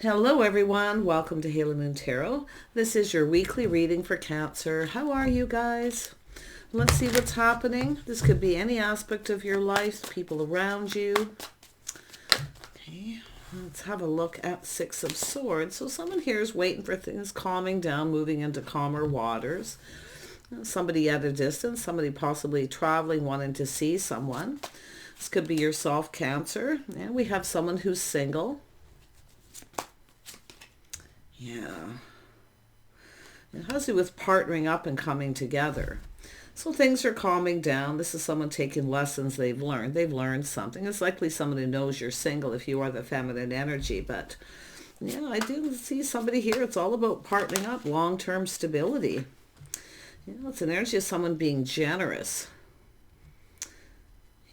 Hello everyone, welcome to Halo Moon Tarot. This is your weekly reading for Cancer. How are you guys? Let's see what's happening. This could be any aspect of your life, people around you. Okay, let's have a look at Six of Swords. So someone here is waiting for things calming down, moving into calmer waters. Somebody at a distance, somebody possibly traveling, wanting to see someone. This could be yourself, Cancer. And we have someone who's single. Yeah. It has to do with partnering up and coming together. So things are calming down. This is someone taking lessons they've learned. They've learned something. It's likely someone who knows you're single if you are the feminine energy. But yeah, I do see somebody here. It's all about partnering up, long-term stability. You know, it's an energy of someone being generous.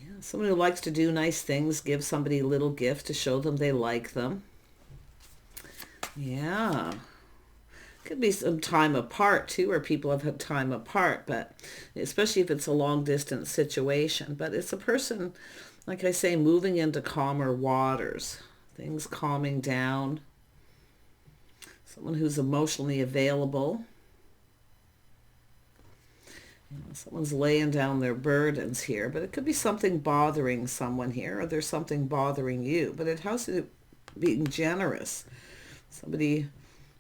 Yeah, someone who likes to do nice things, give somebody a little gift to show them they like them. Yeah. Could be some time apart too, or people have had time apart, but especially if it's a long distance situation. But it's a person, like I say, moving into calmer waters. Things calming down. Someone who's emotionally available. You know, someone's laying down their burdens here, but it could be something bothering someone here, or there's something bothering you. But it has to do with being generous. Somebody,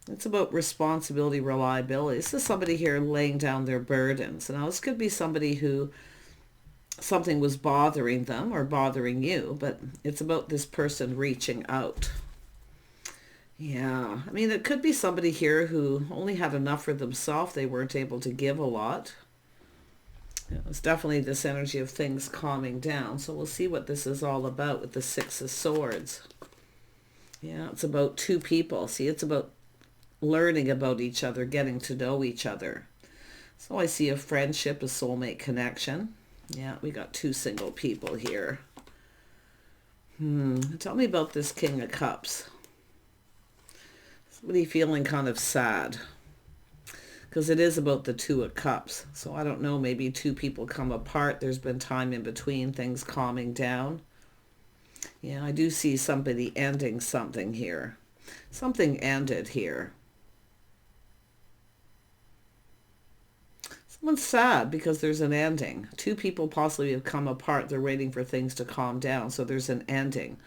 it's about responsibility, reliability. This is somebody here laying down their burdens. Now, this could be somebody who something was bothering them or bothering you, but it's about this person reaching out. Yeah, I mean, it could be somebody here who only had enough for themselves. They weren't able to give a lot. It's definitely this energy of things calming down. So we'll see what this is all about with the Six of Swords. Yeah, it's about two people. See, it's about learning about each other, getting to know each other. So I see a friendship, a soulmate connection. Yeah, we got two single people here. Tell me about this King of Cups. Somebody feeling kind of sad. Because it is about the Two of Cups. So I don't know, maybe two people come apart. There's been time in between, things calming down. Yeah, I do see somebody ending something here. Something ended here. Someone's sad because there's an ending. Two people possibly have come apart. They're waiting for things to calm down. So there's an ending.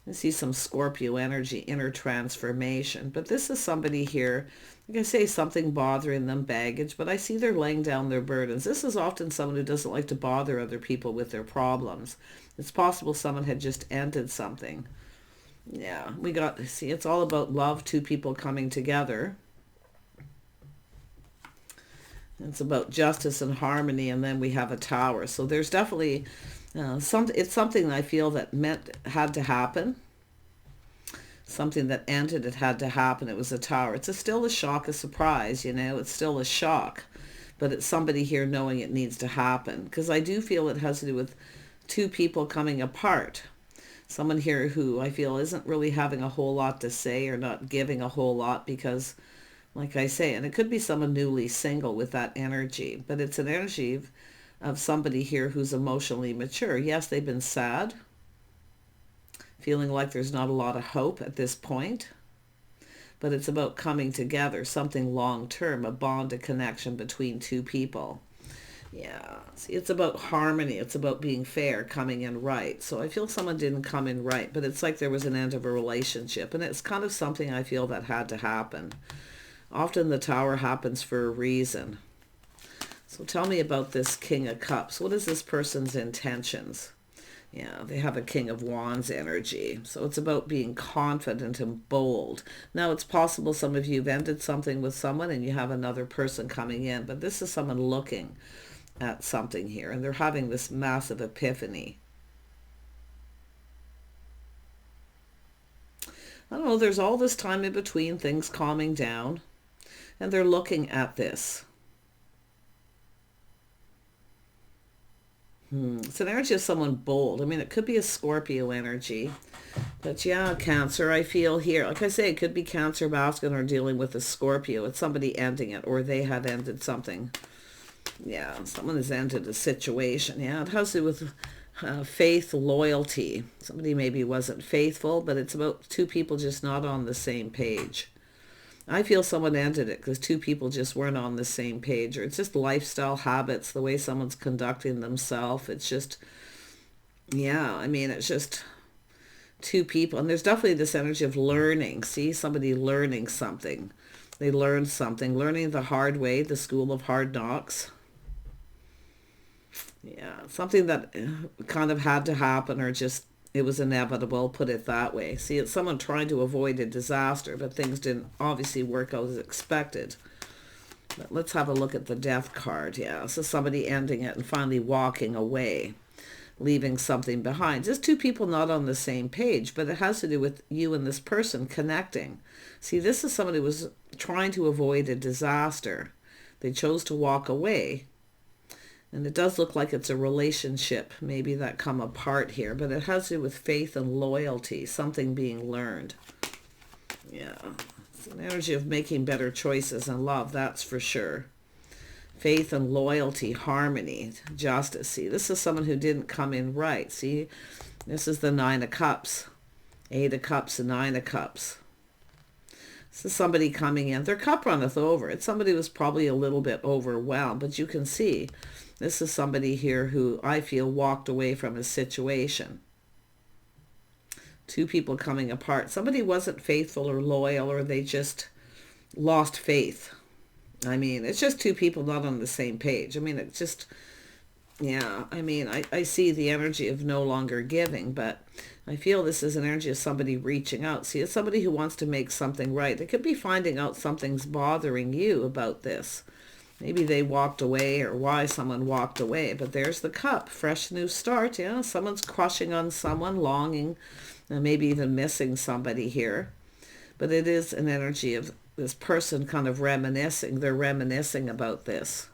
I see some Scorpio energy, inner transformation. But this is somebody here, like I say, something bothering them, baggage. But I see they're laying down their burdens. This is often someone who doesn't like to bother other people with their problems. It's possible someone had just ended something. Yeah, we got, see, it's all about love, two people coming together. It's about justice and harmony, and then we have a tower. So there's definitely it's something I feel that had to happen. Something that ended, it had to happen. It was a tower. It's still a shock, a surprise, you know. It's still a shock. But it's somebody here knowing it needs to happen. Because I do feel it has to do with two people coming apart. Someone here who I feel isn't really having a whole lot to say or not giving a whole lot because, like I say, and it could be someone newly single with that energy. But it's an energy of somebody here who's emotionally mature. Yes, they've been sad, feeling like there's not a lot of hope at this point, but it's about coming together, something long-term, a bond, a connection between two people. Yeah, see, it's about harmony. It's about being fair, coming in right. So I feel someone didn't come in right, but it's like there was an end of a relationship, and it's kind of something I feel that had to happen. Often the tower happens for a reason. So tell me about this King of Cups. What is this person's intentions? Yeah, they have a King of Wands energy. So it's about being confident and bold. Now, it's possible some of you have ended something with someone and you have another person coming in. But this is someone looking at something here. And they're having this massive epiphany. I don't know, there's all this time in between, things calming down. And they're looking at this. It's an energy of someone bold. I mean, it could be a Scorpio energy. But yeah, Cancer, I feel here. Like I say, it could be Cancer masculine or dealing with a Scorpio. It's somebody ending it, or they had ended something. Yeah, someone has ended a situation. Yeah, it has to do with faith, loyalty. Somebody maybe wasn't faithful, but it's about two people just not on the same page. I feel someone ended it because two people just weren't on the same page, or it's just lifestyle habits, the way someone's conducting themselves. It's just, yeah, I mean, it's just two people. And there's definitely this energy of learning. See, somebody learning something. They learned something, learning the hard way, the school of hard knocks. Yeah, something that kind of had to happen, or just it was inevitable, put it that way. See, it's someone trying to avoid a disaster, but things didn't obviously work out as expected. But let's have a look at the death card. Yeah, so somebody ending it and finally walking away, leaving something behind. Just two people not on the same page, but it has to do with you and this person connecting. See, this is somebody who was trying to avoid a disaster. They chose to walk away. And it does look like it's a relationship, maybe that come apart here, but it has to do with faith and loyalty, something being learned. Yeah, it's an energy of making better choices in love, that's for sure. Faith and loyalty, harmony, justice. See, this is someone who didn't come in right. See, this is the Nine of Cups, Eight of Cups, and Nine of Cups. This is somebody coming in. Their cup runneth over. It's somebody who was probably a little bit overwhelmed, but you can see this is somebody here who I feel walked away from a situation. Two people coming apart. Somebody wasn't faithful or loyal, or they just lost faith. I mean, it's just two people not on the same page. I mean, it's just, yeah, I mean, I see the energy of no longer giving, but I feel this is an energy of somebody reaching out. See, it's somebody who wants to make something right. They could be finding out something's bothering you about this. Maybe they walked away, or why someone walked away. But there's the cup, fresh new start. Yeah, someone's crushing on someone, longing, and maybe even missing somebody here. But it is an energy of this person kind of reminiscing. They're reminiscing about this.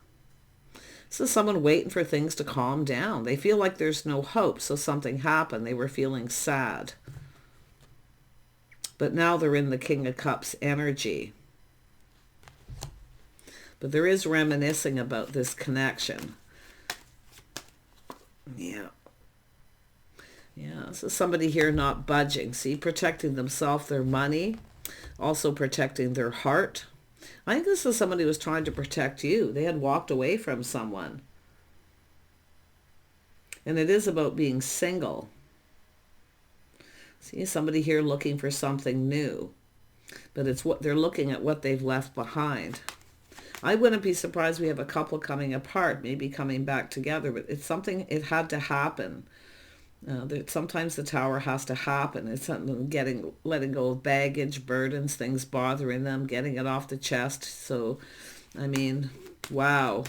This is someone waiting for things to calm down. They feel like there's no hope, so something happened. They were feeling sad. But now they're in the King of Cups energy. But there is reminiscing about this connection. Yeah. Yeah, so somebody here not budging. See, protecting themselves, their money, also protecting their heart. I think this is somebody who was trying to protect you. They had walked away from someone. And it is about being single. See, somebody here looking for something new. But it's what they're looking at, what they've left behind. I wouldn't be surprised we have a couple coming apart, maybe coming back together, but it's something, it had to happen. Sometimes the tower has to happen. It's something letting go of baggage, burdens, things bothering them, getting it off the chest. So, I mean, wow.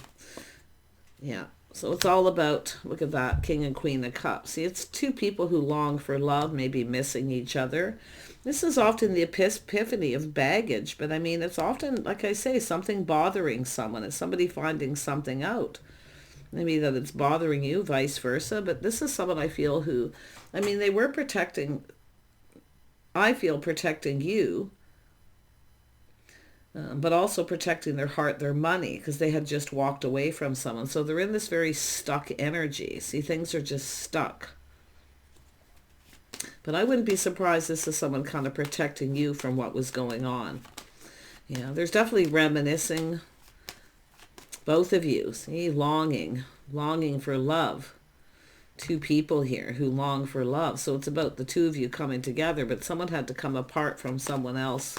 Yeah. So it's all about, look at that, King and Queen of Cups. See, it's two people who long for love, maybe missing each other. This is often the epiphany of baggage, but I mean, it's often, like I say, something bothering someone. It's somebody finding something out. Maybe that it's bothering you, vice versa. But this is someone I feel who, I mean, they were protecting, I feel protecting you, but also protecting their heart, their money, because they had just walked away from someone. So they're in this very stuck energy. See, things are just stuck. But I wouldn't be surprised this is someone kind of protecting you from what was going on. Yeah, there's definitely reminiscing. Both of you, see, longing for love. Two people here who long for love. So it's about the two of you coming together, but someone had to come apart from someone else.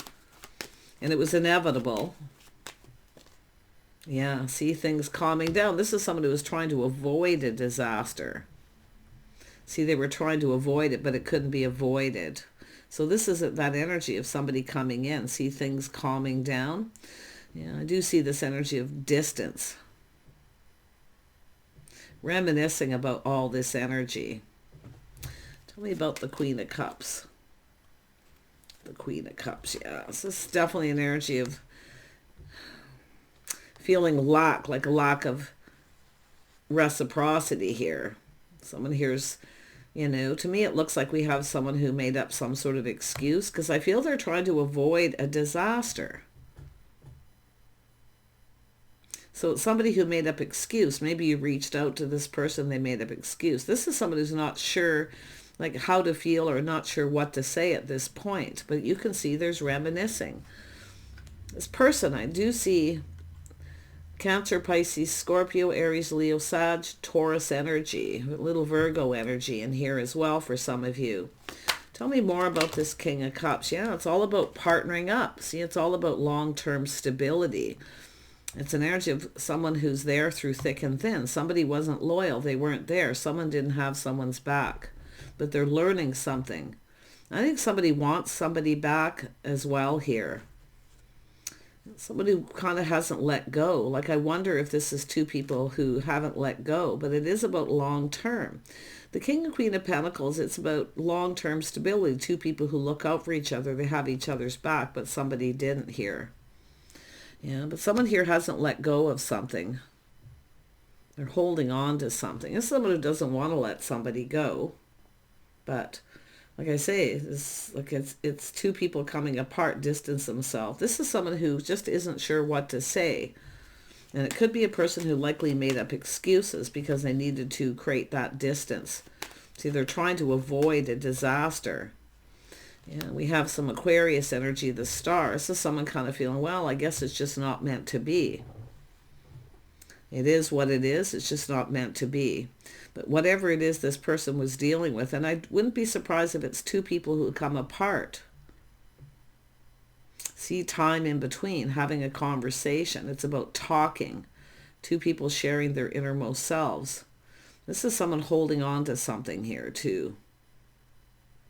And it was inevitable. Yeah, see, things calming down. This is someone who was trying to avoid a disaster. See, they were trying to avoid it, but it couldn't be avoided. So this is that energy of somebody coming in. See, things calming down. Yeah, I do see this energy of distance. Reminiscing about all this energy. Tell me about the Queen of Cups. The Queen of Cups, yeah. This is definitely an energy of feeling lack, like a lack of reciprocity here. Someone here's, you know, to me it looks like we have someone who made up some sort of excuse, because I feel they're trying to avoid a disaster. So it's somebody who made up excuse. Maybe you reached out to this person, they made up excuse. This is someone who's not sure like how to feel or not sure what to say at this point. But you can see there's reminiscing. This person, I do see Cancer, Pisces, Scorpio, Aries, Leo, Sag, Taurus energy, a little Virgo energy in here as well for some of you. Tell me more about this King of Cups. Yeah, it's all about partnering up. See, it's all about long-term stability. It's an energy of someone who's there through thick and thin. Somebody wasn't loyal. They weren't there. Someone didn't have someone's back, but they're learning something. I think somebody wants somebody back as well here. Somebody who kind of hasn't let go. Like, I wonder if this is two people who haven't let go, but it is about long term. The King and Queen of Pentacles, it's about long-term stability. Two people who look out for each other. They have each other's back, but somebody didn't here. Yeah, but someone here hasn't let go of something. They're holding on to something. It's someone who doesn't want to let somebody go. But like I say, it's two people coming apart, distance themselves. This is someone who just isn't sure what to say. And it could be a person who likely made up excuses because they needed to create that distance. See, they're trying to avoid a disaster. Yeah, we have some Aquarius energy, the star. This is someone kind of feeling, well, I guess it's just not meant to be. It is what it is. It's just not meant to be. But whatever it is this person was dealing with, and I wouldn't be surprised if it's two people who come apart. See, time in between, having a conversation. It's about talking. Two people sharing their innermost selves. This is someone holding on to something here too.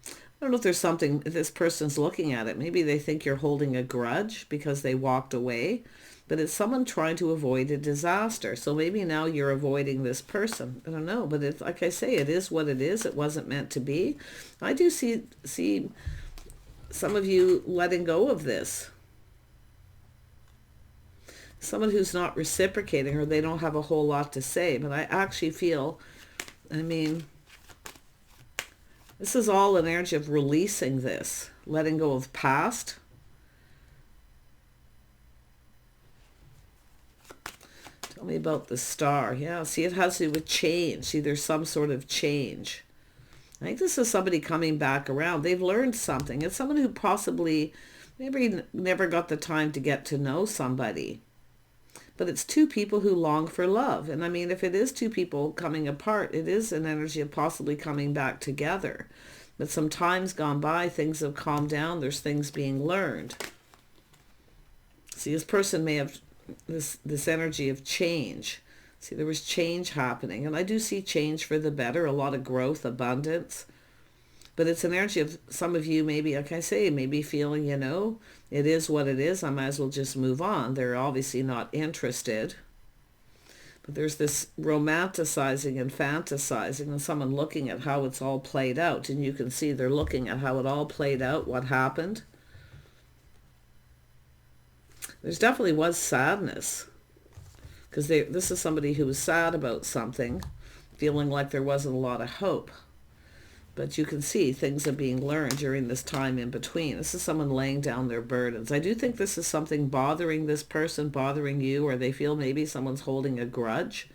I don't know if there's something, if this person's looking at it. Maybe they think you're holding a grudge because they walked away. But it's someone trying to avoid a disaster. So maybe now you're avoiding this person. I don't know. But it's like I say, it is what it is. It wasn't meant to be. I do see some of you letting go of this. Someone who's not reciprocating, or they don't have a whole lot to say. But I actually feel, I mean, this is all an energy of releasing this. Letting go of past. Tell me about the star. Yeah, see, it has to do with change. See, there's some sort of change. I think this is somebody coming back around. They've learned something. It's someone who possibly maybe never got the time to get to know somebody. But it's two people who long for love. And I mean, if it is two people coming apart, it is an energy of possibly coming back together. But some time's gone by, things have calmed down, there's things being learned. See, this person may have this energy of change. See, there was change happening. And I do see change for the better, a lot of growth, abundance. But it's an energy of some of you maybe, like I say, maybe feeling, you know, it is what it is. I might as well just move on. They're obviously not interested. But there's this romanticizing and fantasizing and someone looking at how it's all played out. And you can see they're looking at how it all played out, what happened. There's definitely was sadness. Because this is somebody who was sad about something, feeling like there wasn't a lot of hope. But you can see things are being learned during this time in between. This is someone laying down their burdens. I do think this is something bothering this person, bothering you, or they feel maybe someone's holding a grudge.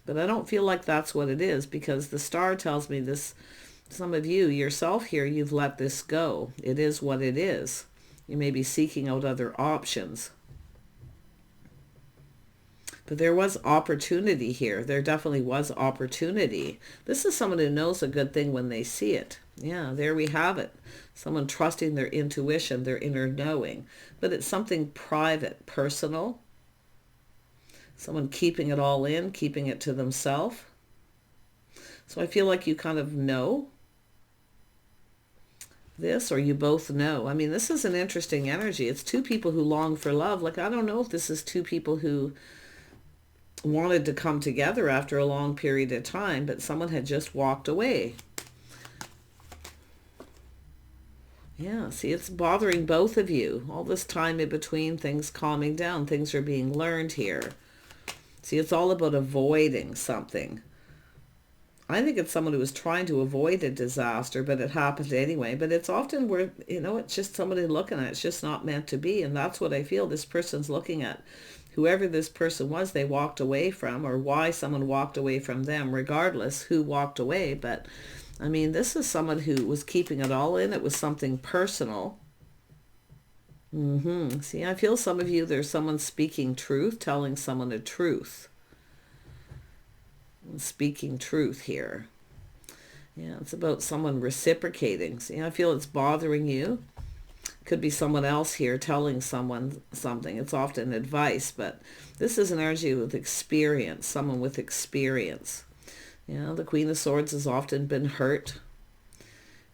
But I don't feel like that's what it is, because the star tells me this, some of you yourself here, you've let this go. It is what it is. You may be seeking out other options. But there was opportunity here. There definitely was opportunity. This is someone who knows a good thing when they see it. Yeah, there we have it. Someone trusting their intuition, their inner knowing. But it's something private, personal. Someone keeping it all in, keeping it to themselves. So I feel like you kind of know this, or you both know. I mean, this is an interesting energy. It's two people who long for love. Like, I don't know if this is two people who wanted to come together after a long period of time, but someone had just walked away. Yeah, see, it's bothering both of you. All this time in between, things calming down, things are being learned here. See, it's all about avoiding something. I think it's someone who was trying to avoid a disaster, but it happened anyway. But it's often where, you know, it's just somebody looking at it. It's just not meant to be. And that's what I feel this person's looking at. Whoever this person was they walked away from, or why someone walked away from them, regardless who walked away. But I mean, this is someone who was keeping it all in. It was something personal. See, I feel some of you, there's someone speaking truth, telling someone a truth. Speaking truth here. Yeah, it's about someone reciprocating. See, I feel it's bothering you. Could be someone else here telling someone something. It's often advice, but this is an energy with experience, someone with experience. Yeah, the Queen of Swords has often been hurt.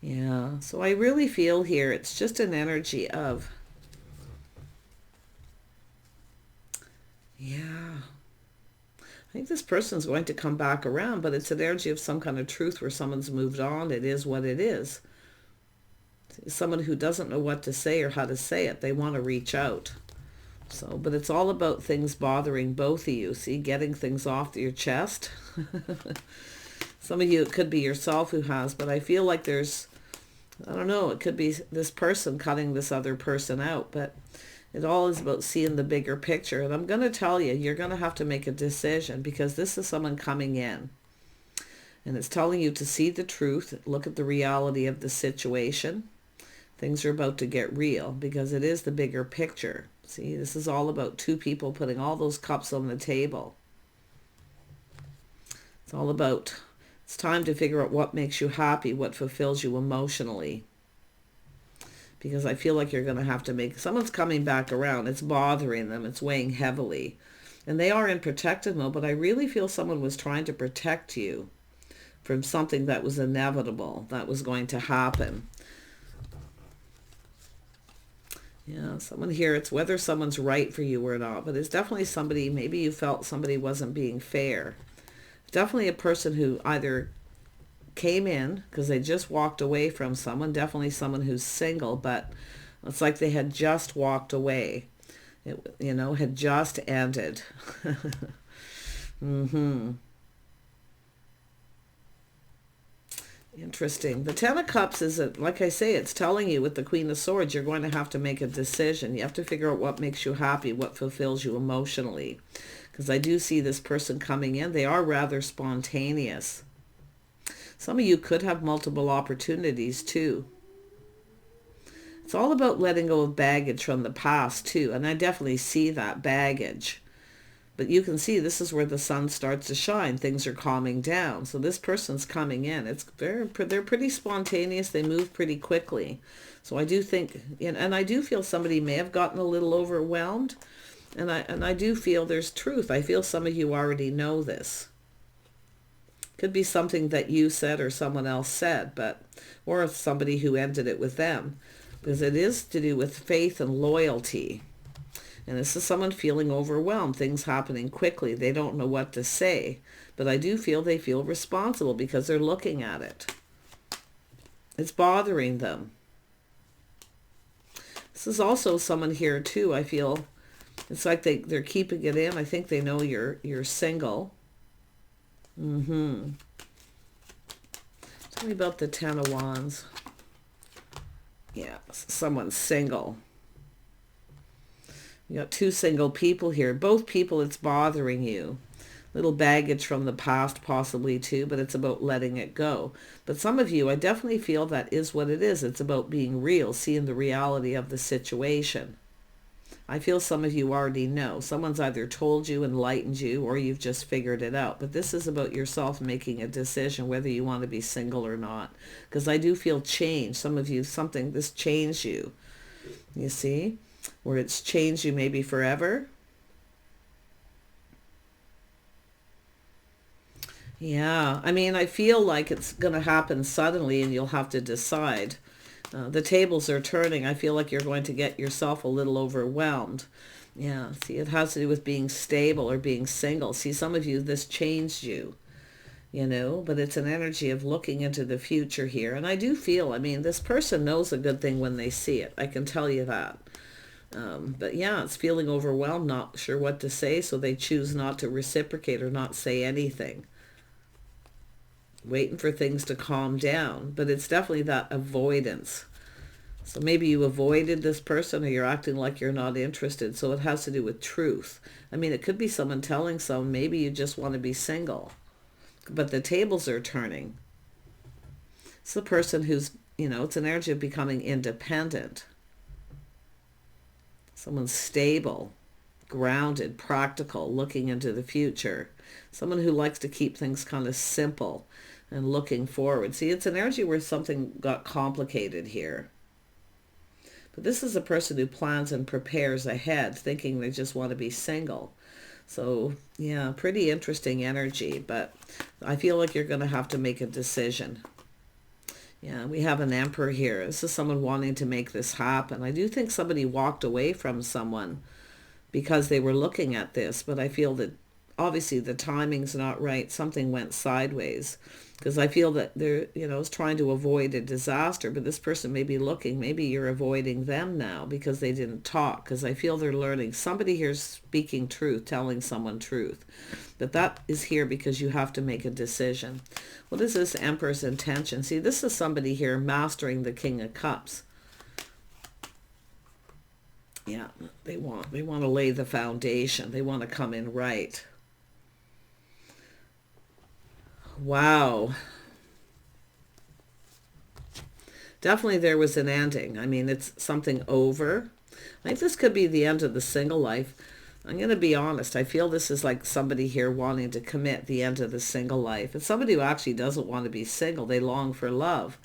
Yeah, so I really feel here it's just an energy of, yeah, I think this person's going to come back around, but it's an energy of some kind of truth where someone's moved on. It is what it is. Someone who doesn't know what to say or how to say it, they want to reach out. So, but it's all about things bothering both of you. See, getting things off your chest. Some of you, it could be yourself who has, but I feel like there's, I don't know, it could be this person cutting this other person out, but it all is about seeing the bigger picture. And I'm going to tell you, you're going to have to make a decision, because this is someone coming in. And it's telling you to see the truth, look at the reality of the situation. Things are about to get real, because it is the bigger picture. See, this is all about two people putting all those cups on the table. It's all about, it's time to figure out what makes you happy, what fulfills you emotionally. Because I feel like you're going to have to make, someone's coming back around. It's bothering them. It's weighing heavily. And they are in protective mode, but I really feel someone was trying to protect you from something that was inevitable, that was going to happen. Yeah, someone here, it's whether someone's right for you or not, but it's definitely somebody, maybe you felt somebody wasn't being fair. Definitely a person who either came in because they just walked away from someone, definitely someone who's single, but it's like they had just walked away. It, you know, had just ended. Interesting. The Ten of Cups is, like I say, it's telling you with the Queen of Swords, you're going to have to make a decision. You have to figure out what makes you happy, what fulfills you emotionally. Because I do see this person coming in. They are rather spontaneous. Some of you could have multiple opportunities too. It's all about letting go of baggage from the past too. And I definitely see that baggage. But you can see this is where the sun starts to shine. Things are calming down. So this person's coming in. They're pretty spontaneous. They move pretty quickly. So I do think, and I do feel somebody may have gotten a little overwhelmed. And I do feel there's truth. I feel some of you already know this. Could be something that you said or someone else said, or somebody who ended it with them. Because it is to do with faith and loyalty. And this is someone feeling overwhelmed, things happening quickly. They don't know what to say. But I do feel they feel responsible because they're looking at it. It's bothering them. This is also someone here too, I feel. It's like they're keeping it in. I think they know you're single. Tell me about the Ten of Wands. Yeah, someone's single. You got two single people here. Both people, it's bothering you. Little baggage from the past possibly too, but it's about letting it go. But some of you, I definitely feel that is what it is. It's about being real, seeing the reality of the situation. I feel some of you already know. Someone's either told you, enlightened you, or you've just figured it out. But this is about yourself making a decision whether you want to be single or not. Because I do feel change. Some of you, this changed you. You see? Where it's changed you maybe forever. Yeah, I mean, I feel like it's going to happen suddenly and you'll have to decide. The tables are turning. I feel like you're going to get yourself a little overwhelmed. Yeah, see, it has to do with being stable or being single. See, some of you, this changed you, but it's an energy of looking into the future here. And I do feel, I mean, this person knows a good thing when they see it. I can tell you that. But yeah, it's feeling overwhelmed, not sure what to say, so they choose not to reciprocate or not say anything. Waiting for things to calm down. But it's definitely that avoidance. So maybe you avoided this person, or you're acting like you're not interested. So it has to do with truth. I mean, it could be someone telling someone, maybe you just want to be single. But the tables are turning. It's the person who's, it's an energy of becoming independent. Someone stable, grounded, practical, looking into the future. Someone who likes to keep things kind of simple and looking forward. See, it's an energy where something got complicated here. But this is a person who plans and prepares ahead, thinking they just want to be single. So, yeah, pretty interesting energy. But I feel like you're going to have to make a decision. Yeah, we have an Emperor here. This is someone wanting to make this happen. I do think somebody walked away from someone because they were looking at this, but I feel that obviously the timing's not right. Something went sideways, because I feel that they're, is trying to avoid a disaster, but this person may be looking, maybe you're avoiding them now because they didn't talk, because I feel they're learning. Somebody here's speaking truth, telling someone truth. But that is here because you have to make a decision. What is this Emperor's intention? See, this is somebody here mastering the King of Cups. Yeah, they want to lay the foundation. They want to come in right. Wow. Definitely there was an ending. I mean, it's something over. I think this could be the end of the single life. I'm going to be honest. I feel this is like somebody here wanting to commit the end of the single life. It's somebody who actually doesn't want to be single. They long for love,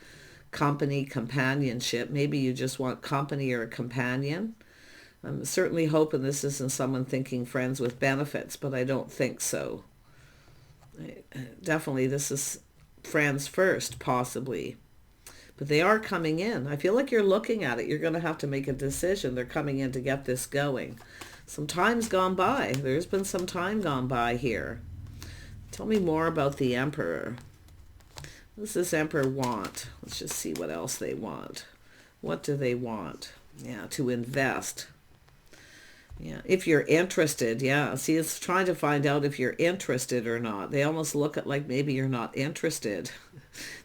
company, companionship. Maybe you just want company or a companion. I'm certainly hoping this isn't someone thinking friends with benefits, but I don't think so. Definitely this is friends first, possibly. But they are coming in. I feel like you're looking at it. You're going to have to make a decision. They're coming in to get this going. Some time's gone by. There's been some time gone by here. Tell me more about the Emperor. What does this Emperor want? Let's just see what else they want. What do they want? Yeah, to invest. Yeah, if you're interested, yeah. See, it's trying to find out if you're interested or not. They almost look at like maybe you're not interested.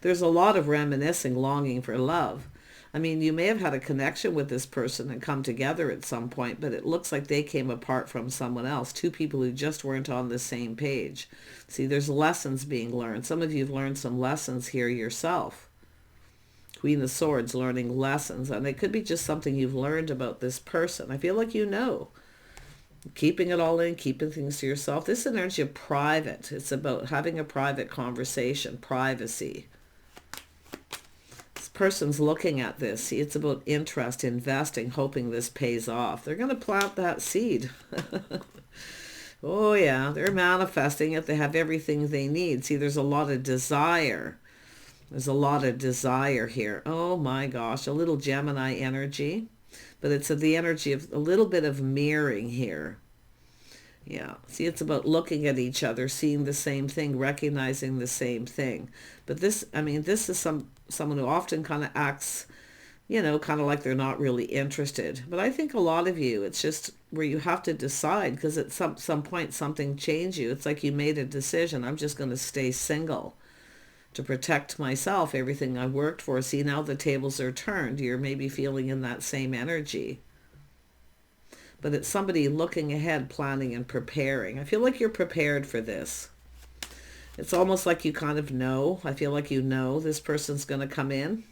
There's a lot of reminiscing, longing for love. I mean, you may have had a connection with this person and come together at some point, but it looks like they came apart from someone else. Two people who just weren't on the same page. See, there's lessons being learned. Some of you have learned some lessons here yourself. Queen of Swords, learning lessons. And it could be just something you've learned about this person. I feel like you know. Keeping it all in, keeping things to yourself. This is an energy of private. It's about having a private conversation, privacy. This person's looking at this. See, it's about interest, investing, hoping this pays off. They're going to plant that seed. Oh, yeah, they're manifesting it. They have everything they need. See, there's a lot of desire. There's a lot of desire here. Oh, my gosh, a little Gemini energy. But it's the energy of a little bit of mirroring here. Yeah. See, it's about looking at each other, seeing the same thing, recognizing the same thing. But this, I mean, this is someone who often kind of acts, kind of like they're not really interested. But I think a lot of you, it's just where you have to decide, because at some point something changed you. It's like you made a decision. I'm just going to stay single to protect myself, everything I worked for. See, now the tables are turned. You're maybe feeling in that same energy. But it's somebody looking ahead, planning and preparing. I feel like you're prepared for this. It's almost like you kind of know. I feel like you know this person's going to come in.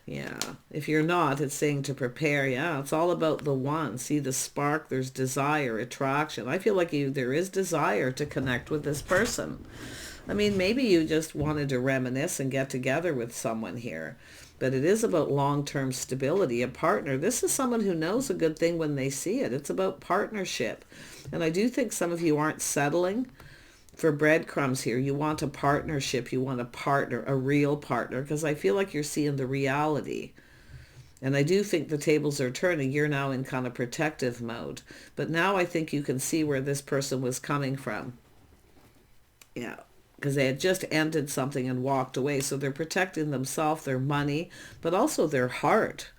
Yeah. If you're not, it's saying to prepare. Yeah, it's all about the one. See the spark, there's desire, attraction. I feel like there is desire to connect with this person. I mean, maybe you just wanted to reminisce and get together with someone here. But it is about long-term stability, a partner. This is someone who knows a good thing when they see it. It's about partnership. And I do think some of you aren't settling for breadcrumbs here. You want a partnership. You want a partner, a real partner, because I feel like you're seeing the reality. And I do think the tables are turning. You're now in kind of protective mode. But now I think you can see where this person was coming from. Yeah. Because they had just ended something and walked away. So they're protecting themselves, their money, but also their heart,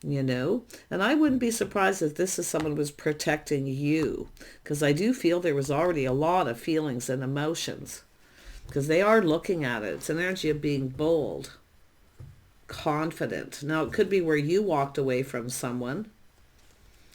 And I wouldn't be surprised if this is someone who was protecting you, because I do feel there was already a lot of feelings and emotions, because they are looking at it. It's an energy of being bold, confident. Now, it could be where you walked away from someone,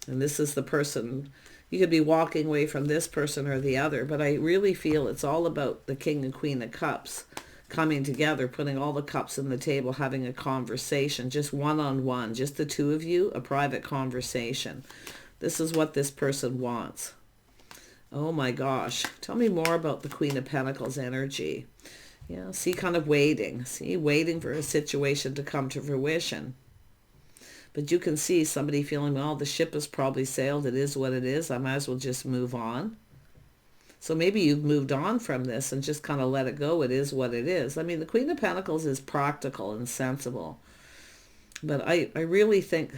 and this is the person. You could be walking away from this person or the other, but I really feel it's all about the King and Queen of Cups coming together, putting all the cups on the table, having a conversation, just one-on-one, just the two of you, a private conversation. This is what this person wants. Oh my gosh. Tell me more about the Queen of Pentacles energy. Yeah, see, kind of waiting. See, waiting for a situation to come to fruition. But you can see somebody feeling, well, the ship has probably sailed. It is what it is. I might as well just move on. So maybe you've moved on from this and just kind of let it go. It is what it is. I mean, the Queen of Pentacles is practical and sensible. But I really think,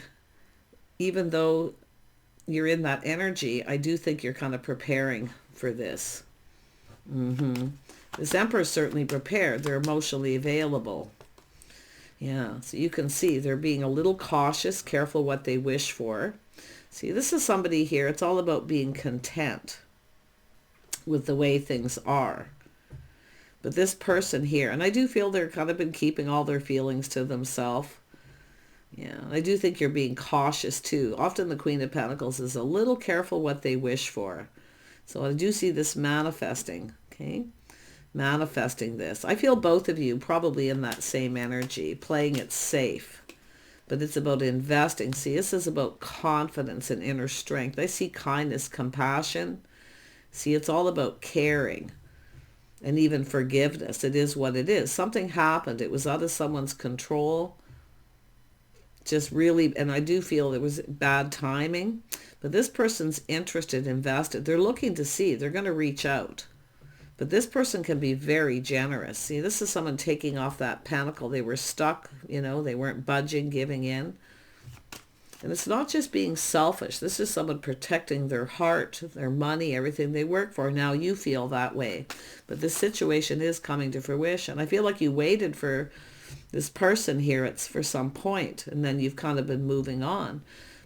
even though you're in that energy, I do think you're kind of preparing for this. This Emperor is certainly prepared. They're emotionally available. Yeah, so you can see they're being a little cautious, careful what they wish for. See, this is somebody here. It's all about being content with the way things are. But this person here, and I do feel they're kind of been keeping all their feelings to themselves. Yeah, I do think you're being cautious too. Often the Queen of Pentacles is a little careful what they wish for. So I do see this manifesting, okay? Manifesting this. I feel both of you probably in that same energy, playing it safe. But it's about investing. See, this is about confidence and inner strength. I see kindness, compassion. See, it's all about caring and even forgiveness. It is what it is. Something happened. It was out of someone's control. Just really, and I do feel it was bad timing. But this person's interested, invested. They're looking to see. They're going to reach out. But this person can be very generous. See, this is someone taking off that pentacle. They were stuck, you know, they weren't budging, giving in. And it's not just being selfish. This is someone protecting their heart, their money, everything they work for. Now you feel that way. But this situation is coming to fruition. I feel like you waited for this person here. It's for some point, and then you've kind of been moving on.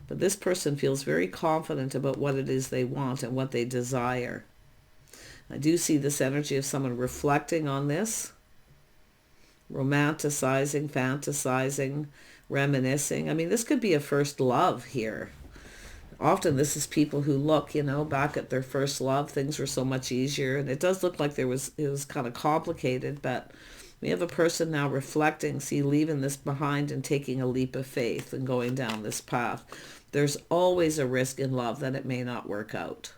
But this person feels very confident about what it is they want and what they desire. I do see this energy of someone reflecting on this, romanticizing, fantasizing, reminiscing. I mean, this could be a first love here. Often this is people who look, you know, back at their first love. Things were so much easier. And it does look like it was kind of complicated, but we have a person now reflecting, see, leaving this behind and taking a leap of faith and going down this path. There's always a risk in love that it may not work out.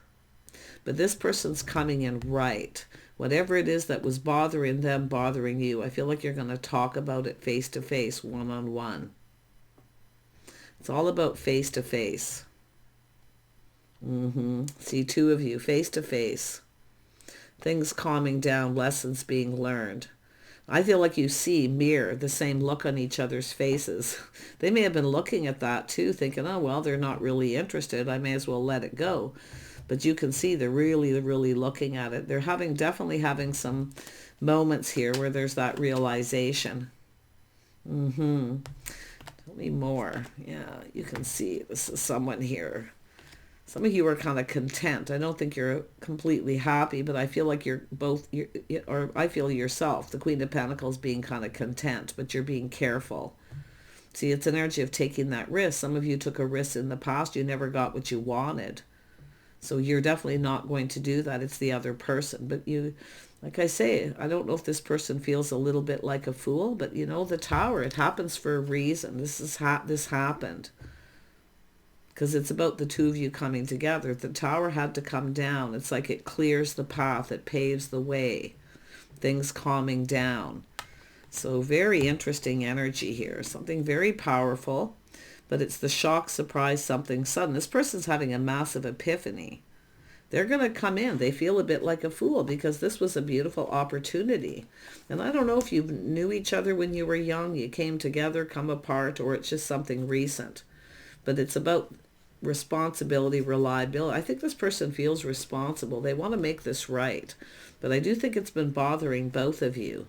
But this person's coming in right. Whatever it is that was bothering them, bothering you, I feel like you're going to talk about it face to face, one-on-one. It's all about face to face. See, two of you, face to face. Things calming down, lessons being learned. I feel like you see, mirror, the same look on each other's faces. They may have been looking at that too, thinking, oh, well, they're not really interested. I may as well let it go. But you can see they're really, really looking at it. They're definitely having some moments here where there's that realization. Tell me more. Yeah, you can see this is someone here. Some of you are kind of content. I don't think you're completely happy, but I feel like you're both, or I feel yourself, the Queen of Pentacles, being kind of content, but you're being careful. See, it's an energy of taking that risk. Some of you took a risk in the past. You never got what you wanted. So you're definitely not going to do that. It's the other person. But you, like I say, I don't know if this person feels a little bit like a fool, but you know, the Tower, it happens for a reason. This happened. Because it's about the two of you coming together. The Tower had to come down. It's like it clears the path. It paves the way. Things calming down. So very interesting energy here. Something very powerful. But it's the shock, surprise, something sudden. This person's having a massive epiphany. They're going to come in. They feel a bit like a fool because this was a beautiful opportunity. And I don't know if you knew each other when you were young, you came together, come apart, or it's just something recent. But it's about responsibility, reliability. I think this person feels responsible. They want to make this right. But I do think it's been bothering both of you.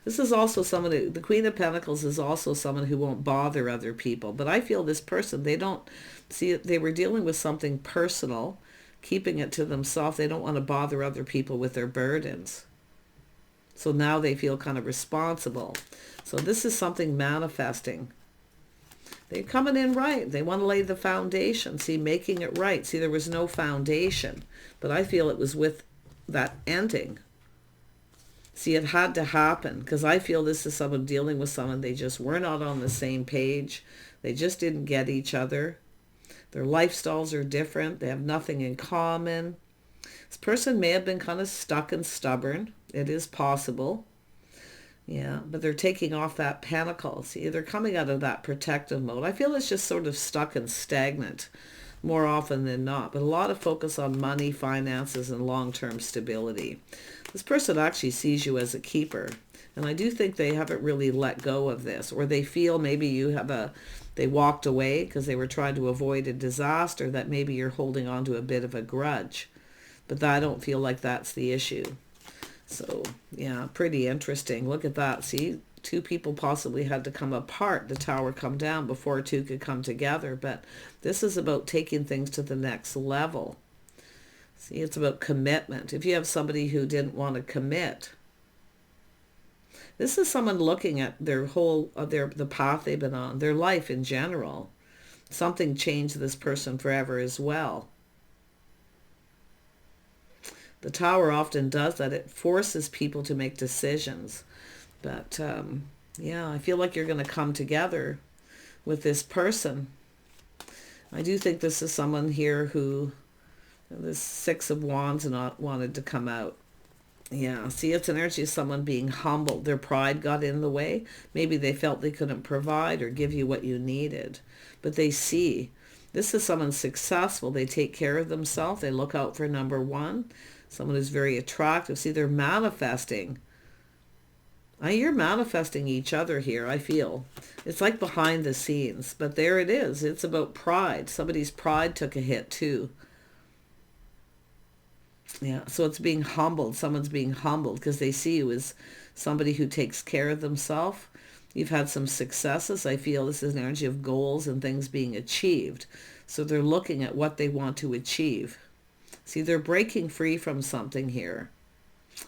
This is also someone who, the Queen of Pentacles is also someone who won't bother other people. But I feel this person, they don't see it. They were dealing with something personal, keeping it to themselves. They don't want to bother other people with their burdens. So now they feel kind of responsible. So this is something manifesting. They're coming in right. They want to lay the foundation. See, making it right. See, there was no foundation. But I feel it was with that ending. See, it had to happen. Because I feel this is someone dealing with someone. They just were not on the same page. They just didn't get each other. Their lifestyles are different. They have nothing in common. This person may have been kind of stuck and stubborn. It is possible. Yeah, but they're taking off that pentacle. See, they're coming out of that protective mode. I feel it's just sort of stuck and stagnant more often than not. But a lot of focus on money, finances, and long-term stability. This person actually sees you as a keeper. And I do think they haven't really let go of this. Or they feel maybe they walked away because they were trying to avoid a disaster, that maybe you're holding on to a bit of a grudge. But I don't feel like that's the issue. So, yeah, pretty interesting. Look at that. See, two people possibly had to come apart, the tower come down before two could come together. But this is about taking things to the next level. See, it's about commitment. If you have somebody who didn't want to commit, this is someone looking at their whole, the path they've been on, their life in general. Something changed this person forever as well. The tower often does that. It forces people to make decisions. But, yeah, I feel like you're going to come together with this person. I do think this is someone here who, this Six of Wands not wanted to come out. Yeah, see, it's an energy of someone being humbled. Their pride got in the way. Maybe they felt they couldn't provide or give you what you needed. But they see. This is someone successful. They take care of themselves. They look out for number one. Someone who's very attractive. See, they're manifesting. You're manifesting each other here, I feel. It's like behind the scenes. But there it is. It's about pride. Somebody's pride took a hit too. Yeah, so it's being humbled. Someone's being humbled because they see you as somebody who takes care of themselves. You've had some successes. I feel this is an energy of goals and things being achieved. So they're looking at what they want to achieve. See, they're breaking free from something here.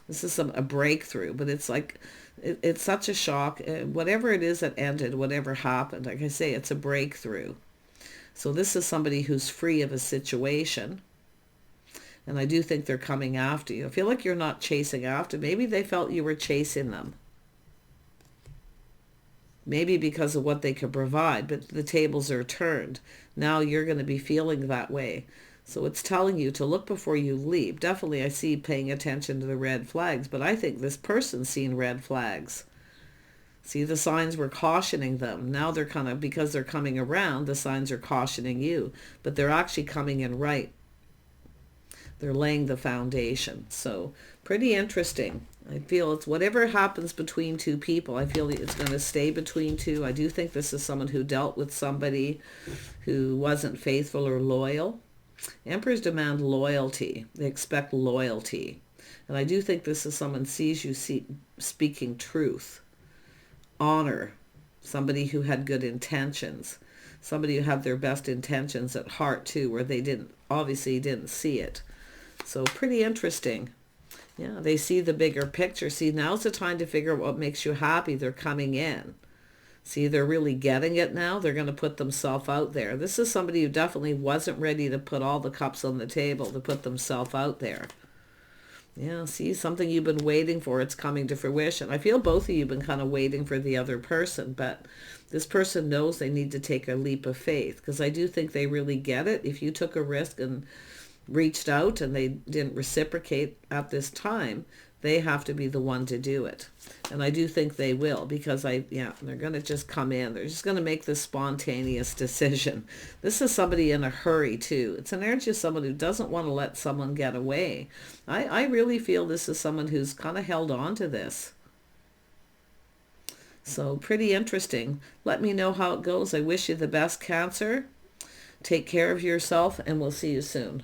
This is a breakthrough, but it's like, it's such a shock. Whatever it is that ended, whatever happened, like I say, it's a breakthrough. So this is somebody who's free of a situation. And I do think they're coming after you. I feel like you're not chasing after. Maybe they felt you were chasing them. Maybe because of what they could provide, but the tables are turned. Now you're going to be feeling that way. So it's telling you to look before you leap. Definitely I see paying attention to the red flags, but I think this person's seen red flags. See, the signs were cautioning them. Now they're kind of, because they're coming around, the signs are cautioning you. But they're actually coming in right. They're laying the foundation. So pretty interesting. I feel it's whatever happens between two people, I feel it's going to stay between two. I do think this is someone who dealt with somebody who wasn't faithful or loyal. Emperors demand loyalty. They expect loyalty. And I do think this is someone sees you speaking truth. Honor. Somebody who had good intentions. Somebody who had their best intentions at heart too, where they obviously didn't see it. So pretty interesting. Yeah, they see the bigger picture. See, now's the time to figure out what makes you happy. They're coming in. See, they're really getting it now. They're going to put themselves out there. This is somebody who definitely wasn't ready to put all the cups on the table, to put themselves out there. Yeah, see, something you've been waiting for, it's coming to fruition. I feel both of you have been kind of waiting for the other person, but this person knows they need to take a leap of faith, because I do think they really get it. If you took a risk and reached out and they didn't reciprocate at this time, they have to be the one to do it. And I do think they will, because they're going to just come in. They're just going to make this spontaneous decision. This is somebody in a hurry too. It's an energy of someone who doesn't want to let someone get away. I really feel this is someone who's kind of held on to this. So pretty interesting. Let me know how it goes. I wish you the best, Cancer. Take care of yourself, and we'll see you soon.